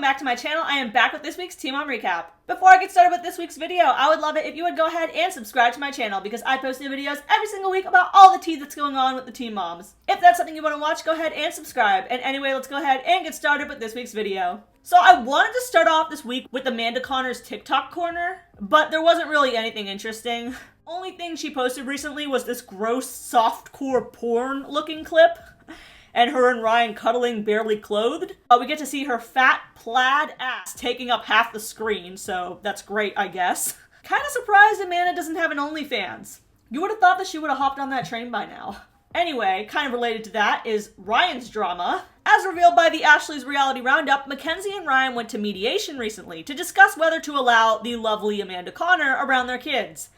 back to my channel. I am back with this week's Teen Mom Recap. Before I get started with this week's video, I would love it if you would go ahead and subscribe to my channel because I post new videos every single week about all the tea that's going on with the teen moms. If that's something you want to watch, go ahead and subscribe. And anyway, let's go ahead and get started with this week's video. So I wanted to start off this week with Amanda Connor's TikTok corner, but there wasn't really anything interesting. Only thing she posted recently was this gross softcore porn looking clip. And her and Ryan cuddling barely clothed. We get to see her fat plaid ass taking up half the screen, so that's great, I guess. Kinda surprised Amanda doesn't have an OnlyFans. You would have thought that she would have hopped on that train by now. Anyway, kind of related to that is Ryan's drama. As revealed by the Ashley's Reality Roundup, Mackenzie and Ryan went to mediation recently to discuss whether to allow the lovely Amanda Connor around their kids.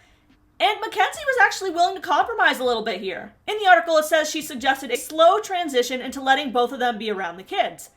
And Mackenzie was actually willing to compromise a little bit here. In the article, it says she suggested a slow transition into letting both of them be around the kids.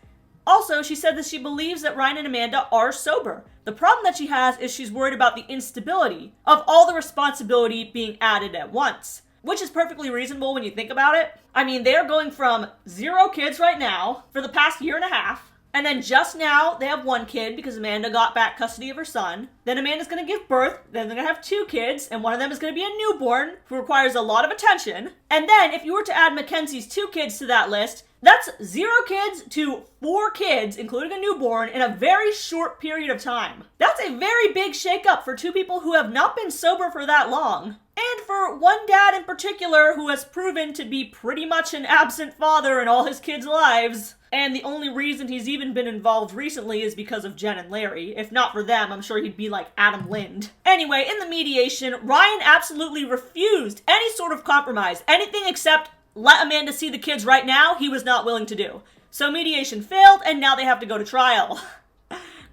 Also, she said that she believes that Ryan and Amanda are sober. The problem that she has is she's worried about the instability of all the responsibility being added at once, which is perfectly reasonable when you think about it. I mean, they're going from 0 kids right now for the past year and a half. And then just now, they have 1 kid because Amanda got back custody of her son. Then Amanda's going to give birth. Then they're going to have 2 kids. And one of them is going to be a newborn who requires a lot of attention. And then if you were to add Mackenzie's 2 kids to that list, that's 0 kids to 4 kids, including a newborn, in a very short period of time. That's a very big shakeup for 2 people who have not been sober for that long. And for one dad in particular who has proven to be pretty much an absent father in all his kids' lives. And the only reason he's even been involved recently is because of Jen and Larry. If not for them, I'm sure he'd be like Adam Lind. Anyway, in the mediation, Ryan absolutely refused any sort of compromise. Anything except let Amanda see the kids right now, he was not willing to do. So mediation failed, and now they have to go to trial.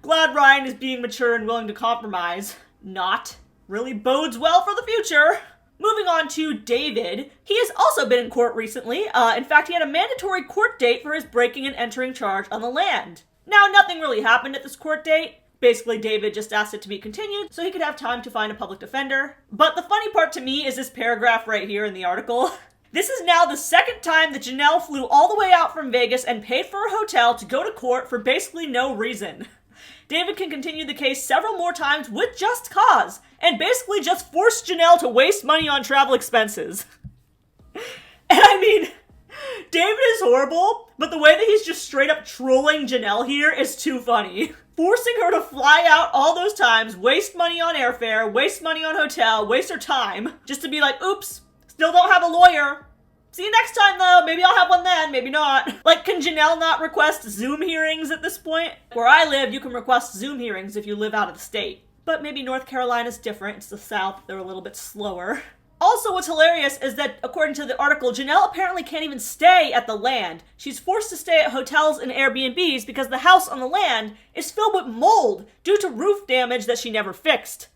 Glad Ryan is being mature and willing to compromise. Not. Really bodes well for the future. Moving on to David. He has also been in court recently. In fact, he had a mandatory court date for his breaking and entering charge on the land. Now, nothing really happened at this court date. Basically, David just asked it to be continued so he could have time to find a public defender. But the funny part to me is this paragraph right here in the article. This is now the 2nd time that Janelle flew all the way out from Vegas and paid for a hotel to go to court for basically no reason. David can continue the case several more times with just cause, and basically just force Janelle to waste money on travel expenses. And I mean, David is horrible, but the way that he's just straight up trolling Janelle here is too funny. Forcing her to fly out all those times, waste money on airfare, waste money on hotel, waste her time, just to be like, oops, still don't have a lawyer. See you next time, though. Maybe I'll have one then, maybe not. Like, can Janelle not request Zoom hearings at this point? Where I live, you can request Zoom hearings if you live out of the state. But maybe North Carolina's different. It's the South. They're a little bit slower. Also, what's hilarious is that, according to the article, Janelle apparently can't even stay at the land. She's forced to stay at hotels and Airbnbs because the house on the land is filled with mold due to roof damage that she never fixed.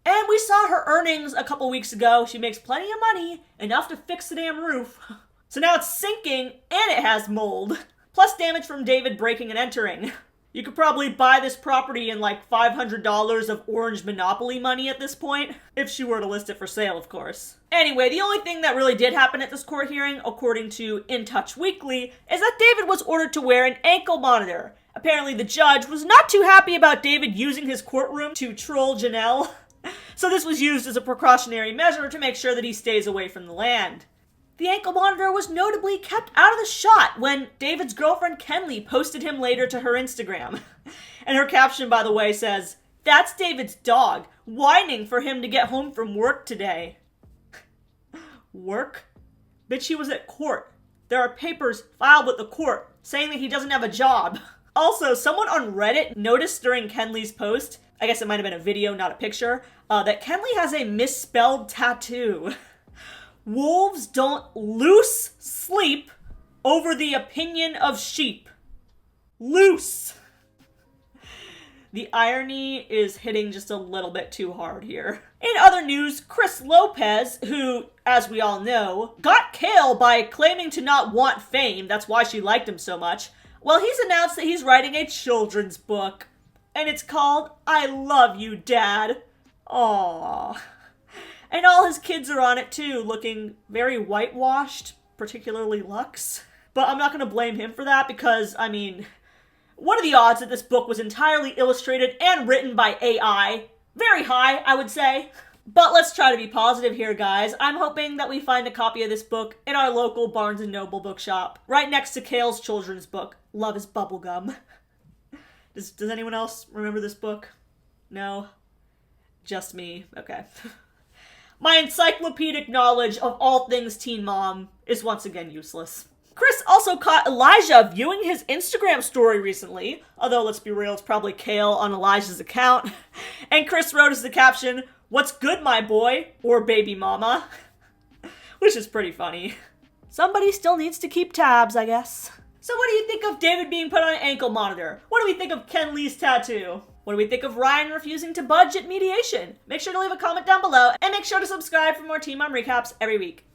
And we saw her earnings a couple weeks ago. She makes plenty of money, enough to fix the damn roof. So now it's sinking, and it has mold. Plus damage from David breaking and entering. You could probably buy this property in like $500 of Orange Monopoly money at this point. If she were to list it for sale, of course. Anyway, the only thing that really did happen at this court hearing, according to In Touch Weekly, is that David was ordered to wear an ankle monitor. Apparently the judge was not too happy about David using his courtroom to troll Janelle. So this was used as a precautionary measure to make sure that he stays away from the land. The ankle monitor was notably kept out of the shot when David's girlfriend Kenley posted him later to her Instagram. And her caption, by the way, says, "That's David's dog, whining for him to get home from work today." Work? Bitch, he was at court. There are papers filed with the court saying that he doesn't have a job. Also, someone on Reddit noticed during Kenley's post, I guess it might have been a video, not a picture, that Kenley has a misspelled tattoo. Wolves don't loose sleep over the opinion of sheep. Loose. The irony is hitting just a little bit too hard here. In other news, Chris Lopez, who, as we all know, got Kale by claiming to not want fame, that's why she liked him so much, well, he's announced that he's writing a children's book. And it's called I Love You, Dad. Aww. And all his kids are on it too, looking very whitewashed, particularly Lux. But I'm not going to blame him for that because, I mean, What are the odds that this book was entirely illustrated and written by AI? Very high, I would say. But let's try to be positive here, guys. I'm hoping that we find a copy of this book in our local Barnes & Noble bookshop, right next to Kale's children's book, Love is Bubblegum. Does anyone else remember this book? No? Just me? Okay. My encyclopedic knowledge of all things Teen Mom is once again useless. Chris also caught Elijah viewing his Instagram story recently, although let's be real, it's probably Kale on Elijah's account. And Chris wrote as the caption, "What's good, my boy?" or "baby mama," which is pretty funny. Somebody still needs to keep tabs, I guess. So what do you think of David being put on an ankle monitor? What do we think of Ken Lee's tattoo? What do we think of Ryan refusing to budge at mediation? Make sure to leave a comment down below, and make sure to subscribe for more Teen Mom recaps every week.